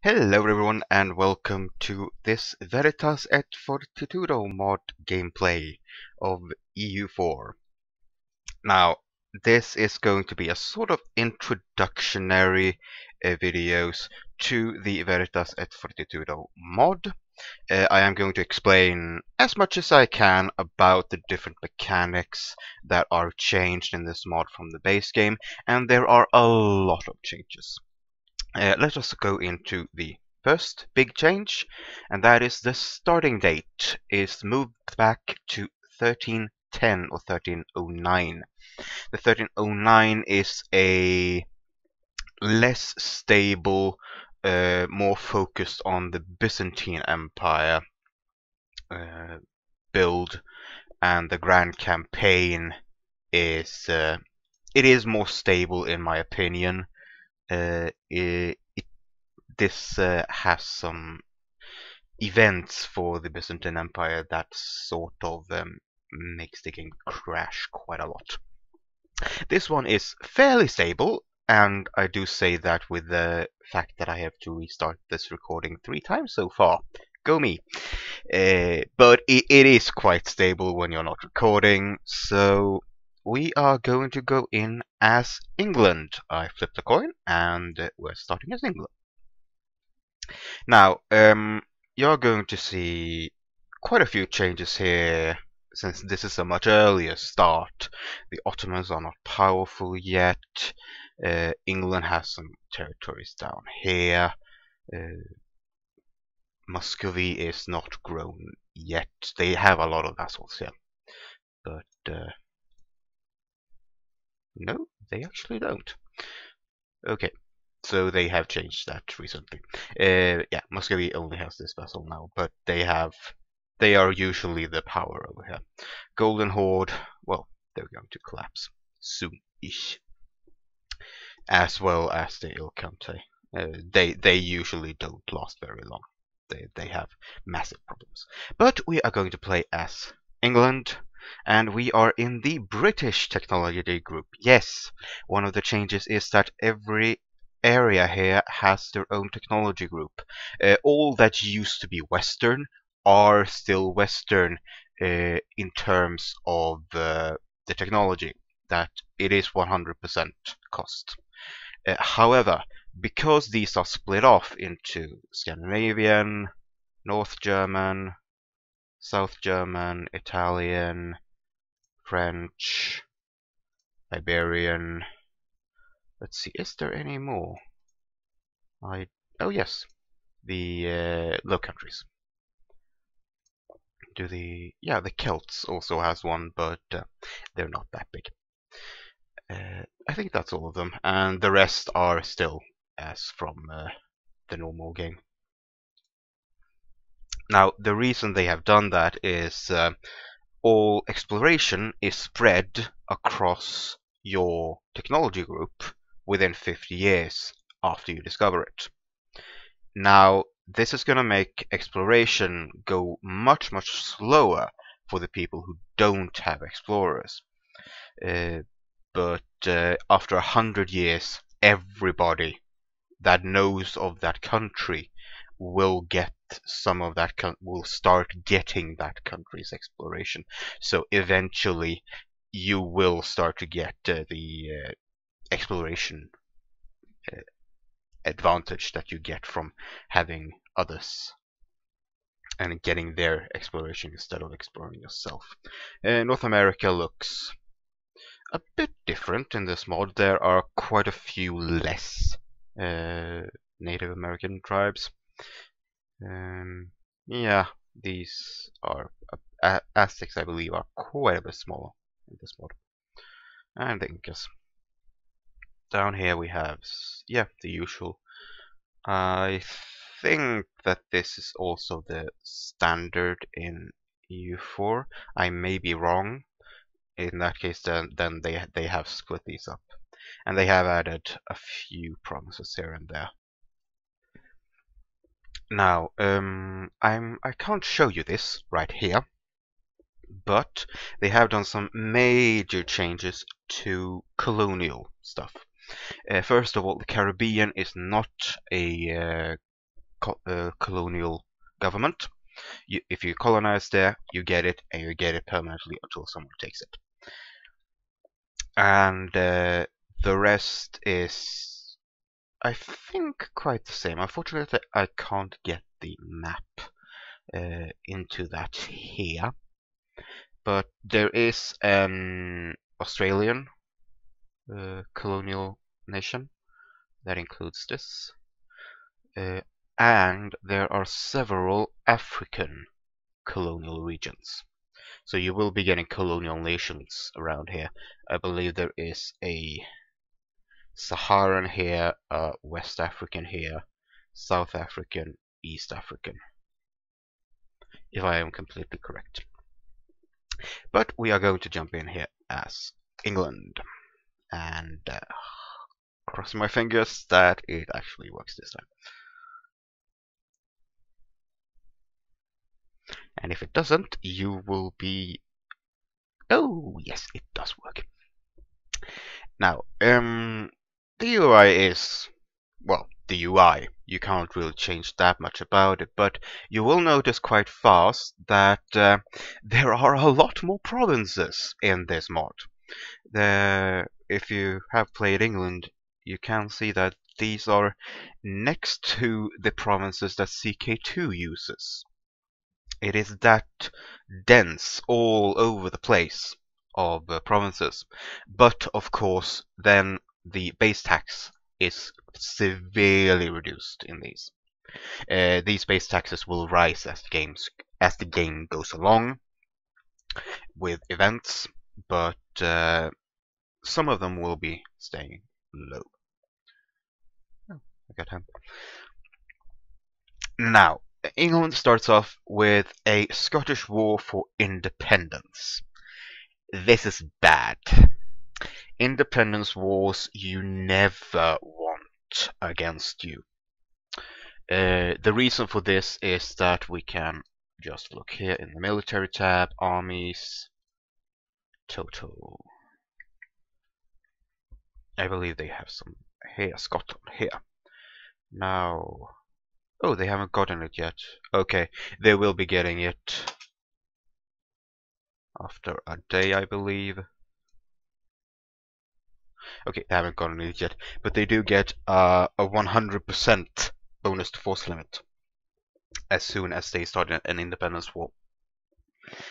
Hello everyone and welcome to this Veritas Et Fortitudo mod gameplay of EU4. Now, this is going to be a sort of introductionary videos to the Veritas Et Fortitudo mod. I am going to explain as much as I can about the different mechanics that are changed in this mod from the base game, and there are a lot of changes. Let us go into the first big change, and that is the starting date is moved back to 1310 or 1309. The 1309 is a less stable, more focused on the Byzantine Empire build, and the Grand Campaign is it is more stable in my opinion. This has some events for the Byzantine Empire that sort of makes the game crash quite a lot. This one is fairly stable, and I do say that with the fact that I have to restart this recording 3 times so far. Go me! But it is quite stable when you're not recording, so we are going to go in as England. I flipped a coin, and we're starting as England. Now, you're going to see quite a few changes here, since this is a much earlier start. The Ottomans are not powerful yet. England has some territories down here. Muscovy is not grown yet. They have a lot of vassals here, but no, they actually don't. Okay. So they have changed that recently. Yeah, Muscovy only has this vessel now, but they are usually the power over here. Golden Horde, well, they're going to collapse soon-ish, as well as the Ilkante. They usually don't last very long. They have massive problems. But we are going to play as England, and we are in the British technology group. Yes, one of the changes is that every area here has their own technology group. All that used to be Western are still Western in terms of the technology, that it is 100% cost. However, because these are split off into Scandinavian, North German, South German, Italian, French, Iberian. Let's see, is there any more? Oh yes, the Low Countries. The Celts also has one, but they're not that big. I think that's all of them, and the rest are still as from the normal game. Now, the reason they have done that is all exploration is spread across your technology group within 50 years after you discover it. Now, this is going to make exploration go much slower for the people who don't have explorers. But after 100 years, everybody that knows of that country will get some of that, will start getting that country's exploration. So eventually, you will start to get the exploration advantage that you get from having others and getting their exploration instead of exploring yourself. North America looks a bit different in this mod. There are quite a few less Native American tribes. Yeah, these are Aztecs, I believe, are quite a bit smaller in this mod. And the Incas. Down here we have, yeah, the usual. I think that this is also the standard in EU4. I may be wrong. In that case, then they have split these up, and they have added a few provinces here and there. Now, I can't show you this right here, but they have done some major changes to colonial stuff. First of all, the Caribbean is not a colonial government. If you colonize there, you get it, and you get it permanently until someone takes it. And the rest is, I think, quite the same. Unfortunately, I can't get the map into that here. But there is an Australian colonial nation that includes this. And there are several African colonial regions. So you will be getting colonial nations around here. I believe there is a Saharan here, West African here, South African, East African, if I am completely correct. But we are going to jump in here as England, and cross my fingers that it actually works this time. And if it doesn't, you will be... Oh, yes, it does work. Now, the UI is... Well, the UI. You can't really change that much about it, but you will notice quite fast that there are a lot more provinces in this mod. If you have played England, you can see that these are next to the provinces that CK2 uses. It is that dense all over the place of provinces. But of course, then the base tax is severely reduced in these. These base taxes will rise as the game goes along with events, but some of them will be staying low. Oh, I got him. Now, England starts off with a Scottish war for independence. This is bad. Independence wars you never want against you. The reason for this is that we can just look here in the military tab, armies, total. I believe they have some here, Scotland here. Now, oh, they haven't gotten it yet. Okay, they will be getting it after a day, I believe. Okay, they haven't gotten it yet, but they do get a 100% bonus to force limit as soon as they start an independence war,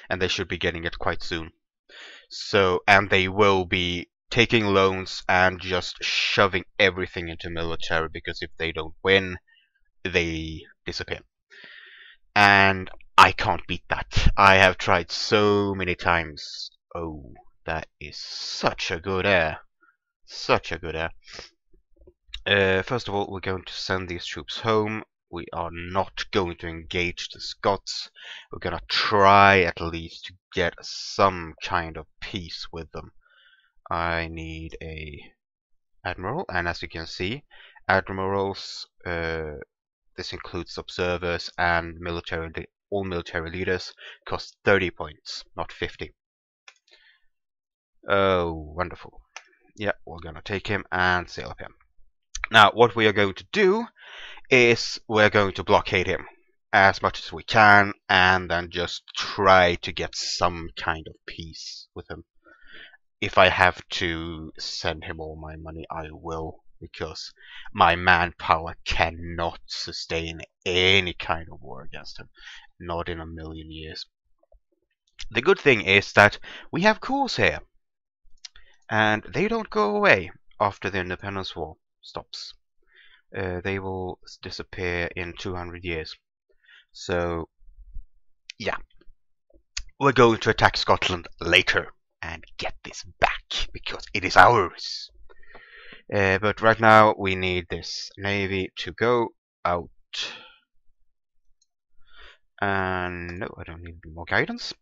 and they should be getting it quite soon. So, and they will be taking loans and just shoving everything into military, because if they don't win, they disappear. And I can't beat that. I have tried so many times. Oh, that is such a good air. Such a good air. First of all, we're going to send these troops home. We are not going to engage the Scots. We're gonna try at least to get some kind of peace with them. I need a admiral, and as you can see, admirals, this includes observers and all military leaders, cost 30 points, not 50. Oh, wonderful. Yeah, we're gonna take him and sail up him. Now, what we are going to do is we're going to blockade him as much as we can, and then just try to get some kind of peace with him. If I have to send him all my money, I will, because my manpower cannot sustain any kind of war against him. Not in a million years. The good thing is that we have cores here, and they don't go away after the independence war stops. They will disappear in 200 years. So, yeah. We're going to attack Scotland later and get this back, because it is ours. But right now we need this navy to go out. And no, I don't need more guidance.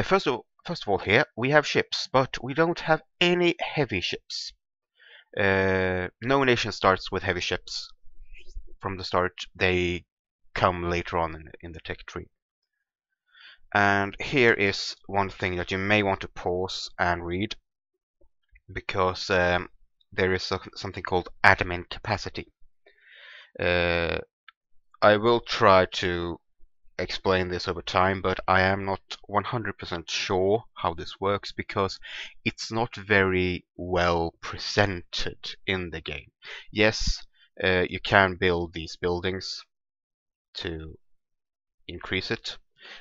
First of all, here we have ships, but we don't have any heavy ships. No nation starts with heavy ships from the start. They come later on in the tech tree. And here is one thing that you may want to pause and read, because there is something called admin capacity. I will try to explain this over time, but I am not 100% sure how this works because it's not very well presented in the game. Yes, you can build these buildings to increase it,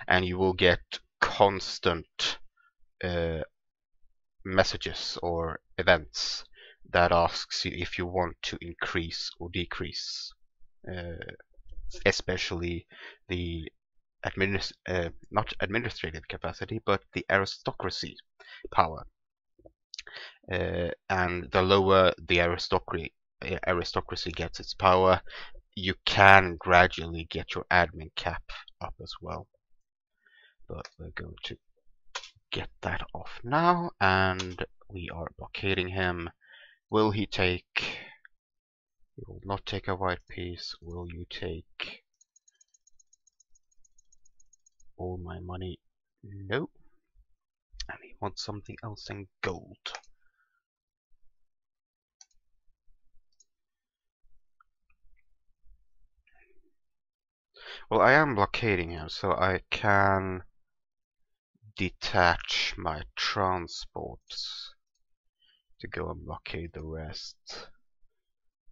and you will get constant messages or events that asks you if you want to increase or decrease, especially the not administrative capacity, but the aristocracy power. And the lower the aristocracy gets its power, you can gradually get your admin cap up as well. But we're going to get that off now, and we are blockading him. Will he take... He will not take a white piece. Will you take all my money? No. And he wants something else in gold. Well, I am blockading him, so I can detach my transports to go and blockade the rest.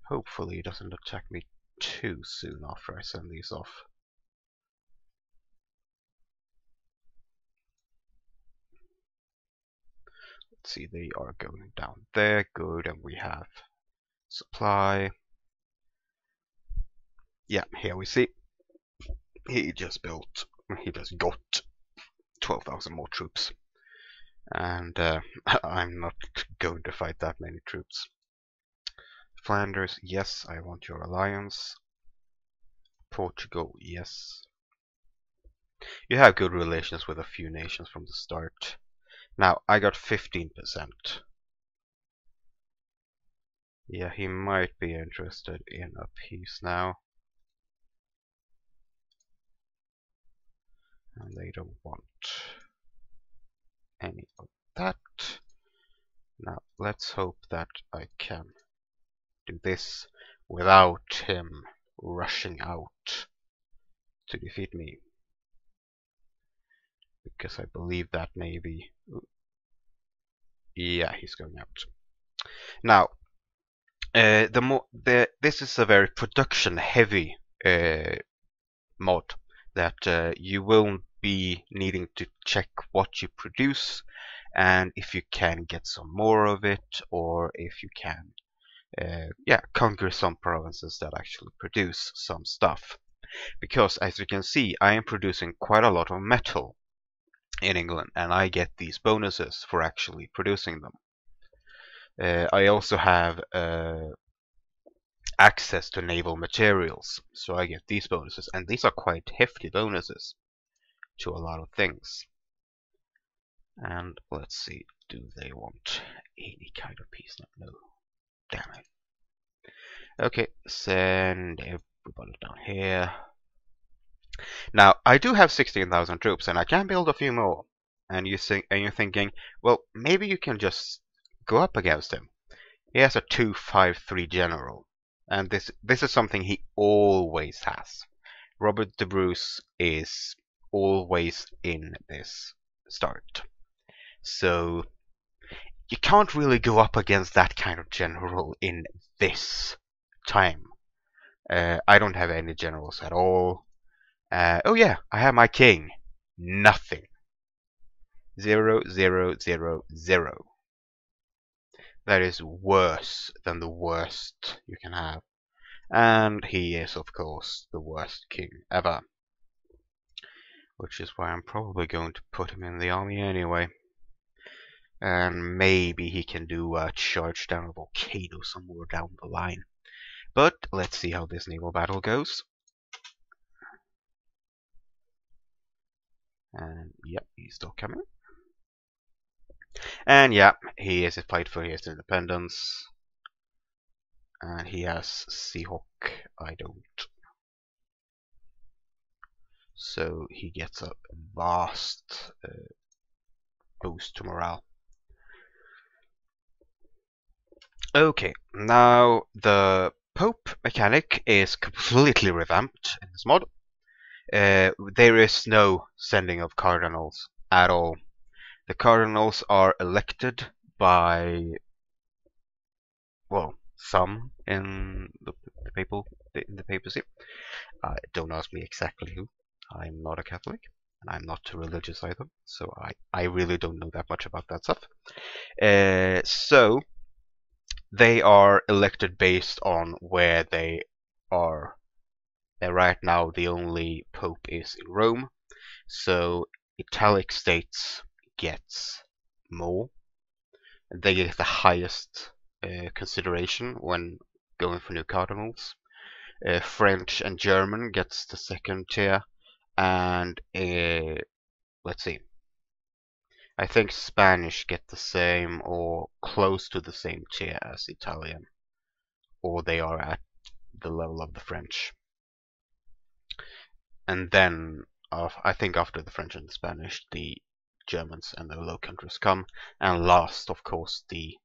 Hopefully he doesn't attack me too soon after I send these off. Let's see, they are going down there. Good, and we have supply. Yeah, here we see. He just got 12,000 more troops. And I'm not going to fight that many troops. Flanders, yes, I want your alliance. Portugal, yes. You have good relations with a few nations from the start. Now, I got 15%. Yeah, he might be interested in a peace now. And they don't want any of that. Now, let's hope that I can do this without him rushing out to defeat me. Because I believe that maybe... Yeah, he's going out. Now, this is a very production-heavy mod that you will be needing to check what you produce and if you can get some more of it, or if you can conquer some provinces that actually produce some stuff. Because as you can see, I am producing quite a lot of metal in England, and I get these bonuses for actually producing them. I also have access to naval materials, so I get these bonuses, and these are quite hefty bonuses to a lot of things. And let's see, do they want any kind of peace? No. Damn it. Okay, send everybody down here. Now, I do have 16,000 troops, and I can build a few more. And you're thinking, well, maybe you can just go up against him. He has a 253 general, and this is something he always has. Robert the Bruce is always in this start, so you can't really go up against that kind of general in this time. I don't have any generals at all. Oh yeah, I have my king. Nothing. 0, 0, 0, 0. That is worse than the worst you can have. And he is, of course, the worst king ever. Which is why I'm probably going to put him in the army anyway. And maybe he can do a charge down a volcano somewhere down the line. But let's see how this naval battle goes. And yep, he's still coming. And yeah, he has a fight for his independence. And he has Seahawk, I don't. So he gets a vast boost to morale. Okay, now the Pope mechanic is completely revamped in this mod. There is no sending of cardinals at all. The cardinals are elected by, well, some in the papacy. Don't ask me exactly who. I'm not a Catholic, and I'm not religious either, so I really don't know that much about that stuff. So they are elected based on where they are. Right now, the only pope is in Rome, so Italic states gets more. They get the highest consideration when going for new cardinals. French and German gets the second tier, and let's see, I think Spanish get the same or close to the same tier as Italian, or they are at the level of the French. And then I think after the French and the Spanish, the Germans and the Low Countries come, and last, of course, the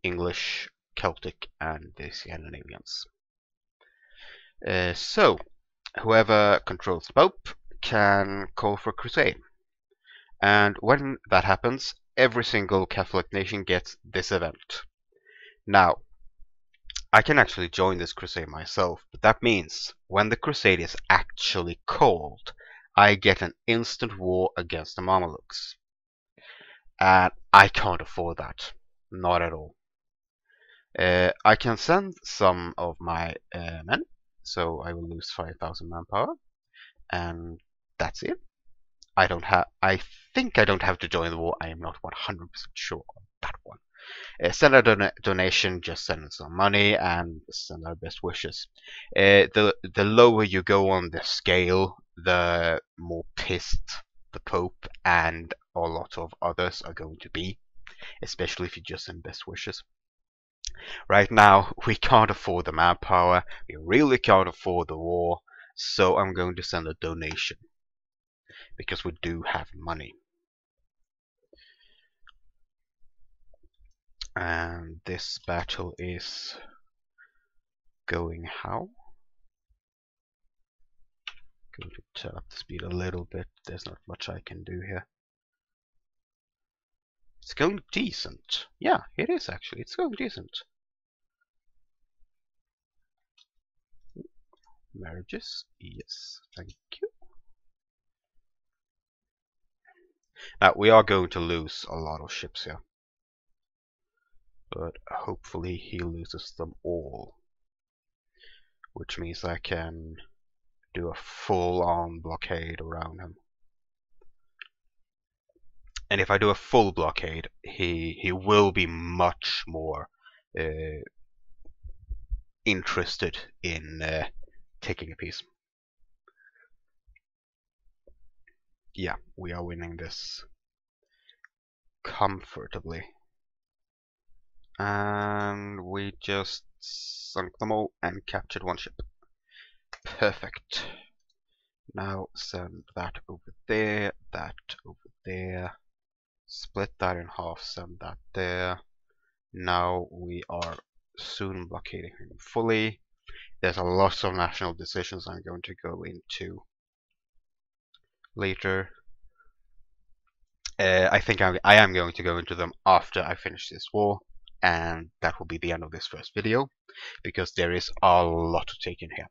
English, Celtic, and the Scandinavians. So, whoever controls the Pope can call for a crusade. And when that happens, every single Catholic nation gets this event. Now, I can actually join this crusade myself, but that means when the crusade is actually called, I get an instant war against the Mamelukes. And I can't afford that. Not at all. I can send some of my men, so I will lose 5,000 manpower, and that's it. I think I don't have to join the war. I am not 100% sure on that one. Send a donation, just send some money, and send our best wishes. The lower you go on the scale, the more pissed the Pope and a lot of others are going to be, especially if you just send best wishes. Right now, we can't afford the manpower, we really can't afford the war, so I'm going to send a donation, because we do have money. And this battle is going how? Going to turn up the speed a little bit, there's not much I can do here. It's going decent. Yeah, it is actually, it's going decent. Marriages, yes, thank you. Now, we are going to lose a lot of ships here. But hopefully he loses them all. Which means I can do a full-on blockade around him. And if I do a full blockade, he will be much more interested in taking a piece. Yeah, we are winning this comfortably. And we just sunk them all and captured one ship. Perfect. Now send that over there, that over there. Split that in half, send that there. Now we are soon blockading him fully. There's a lot of national decisions I'm going to go into later. I think I am going to go into them after I finish this war, and that will be the end of this first video, because there is a lot to take in here.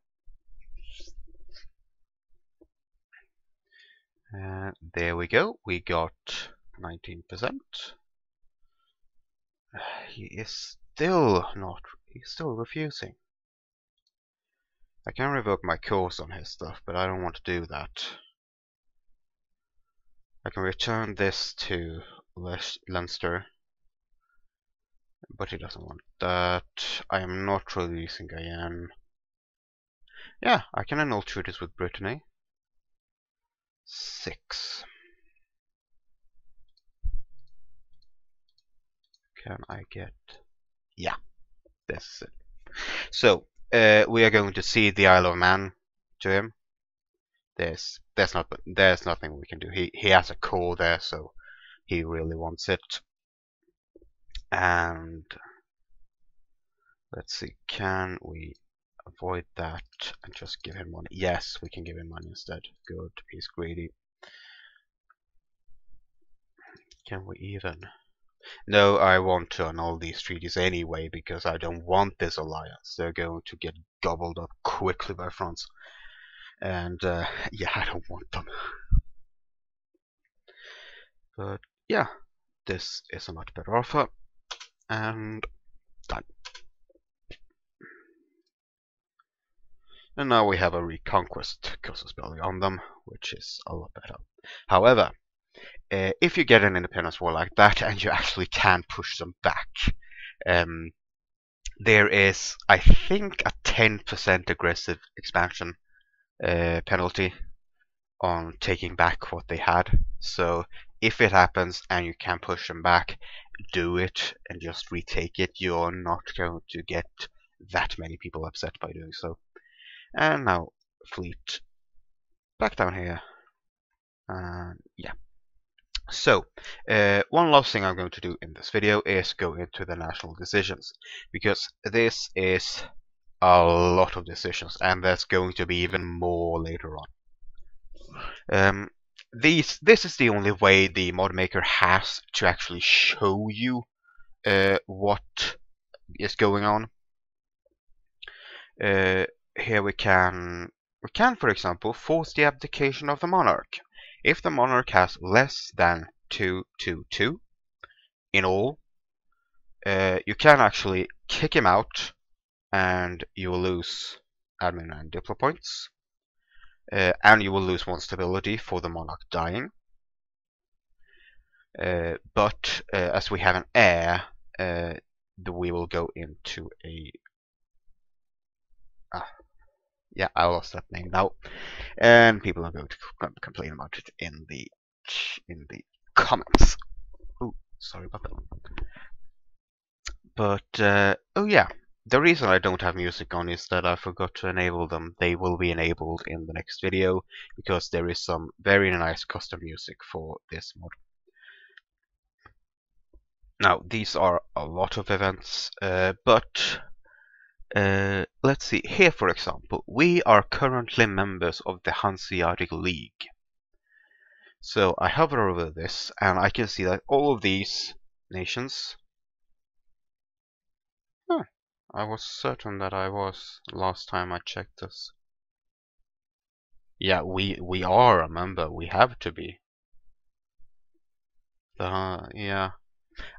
There we go, we got 19%. He's still refusing. I can revoke my course on his stuff, but I don't want to do that. I can return this to Leinster, but he doesn't want that. I am not releasing Guyenne. Yeah, I can annul treaties with Brittany. 6. Can I get... Yeah, this is it. So, we are going to cede the Isle of Man to him. There's nothing we can do. He has a core there, so he really wants it. And Let's see, can we avoid that and just give him money? Yes, we can give him money instead. Good, he's greedy. Can we even? No, I want to annul these treaties anyway because I don't want this alliance. They're going to get gobbled up quickly by France. And yeah, I don't want them. But yeah, this is a much better offer. And done. And now we have a reconquest casus belli on them, which is a lot better. However, if you get an independence war like that and you actually can push them back, there is, I think, a 10% aggressive expansion penalty on taking back what they had. So if it happens and you can push them back, do it and just retake it. You're not going to get that many people upset by doing so. And now fleet back down here. Yeah. So, one last thing I'm going to do in this video is go into the national decisions, because this is a lot of decisions, and there's going to be even more later on. This is the only way the mod maker has to actually show you what is going on. Here we can, for example, force the abdication of the monarch. If the monarch has less than 222 in all, you can actually kick him out, and you will lose admin and diplo points, and you will lose 1 stability for the monarch dying. But as we have an heir, we will go into a yeah, I lost that name now, and people are going to complain about it in the comments. Ooh, sorry about that. But oh yeah, the reason I don't have music on is that I forgot to enable them. They will be enabled in the next video because there is some very nice custom music for this mod. Now these are a lot of events, but let's see, here for example, we are currently members of the Hanseatic League. So I hover over this and I can see that all of these nations... Huh, I was certain that I was last time I checked this. Yeah, we are a member, we have to be. Yeah,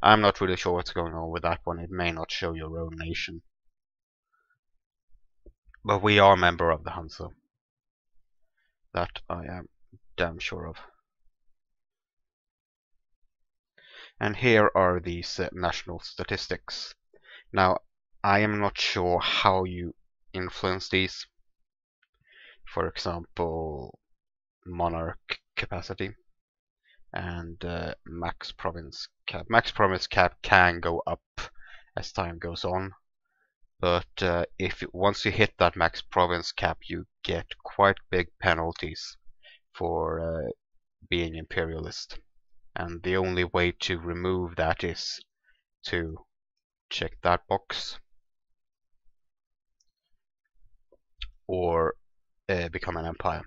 I'm not really sure what's going on with that one. It may not show your own nation. But we are a member of the Hansa. That I am damn sure of. And here are these national statistics. Now, I am not sure how you influence these. For example, monarch capacity and max province cap. Max province cap can go up as time goes on, but once you hit that max province cap, you get quite big penalties for being imperialist. And the only way to remove that is to check that box or become an empire.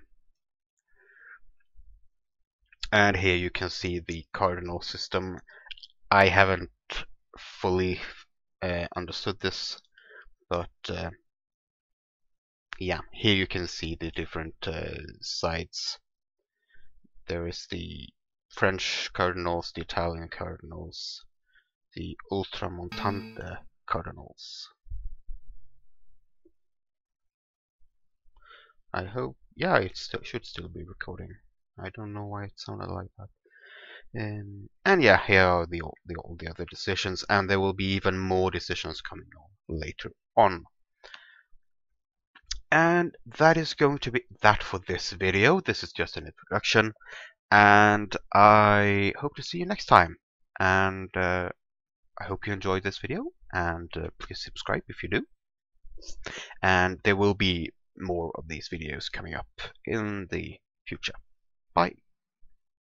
And here you can see the cardinal system. I haven't fully understood this, but yeah, here you can see the different sides. There is the French cardinals, the Italian cardinals, the Ultramontante cardinals. I hope, yeah, it should still be recording. I don't know why it sounded like that. And yeah, here are all the other decisions, and there will be even more decisions coming on later on. And that is going to be that for this video. This is just an introduction, and I hope to see you next time. And I hope you enjoyed this video, and please subscribe if you do. And there will be more of these videos coming up in the future. Bye.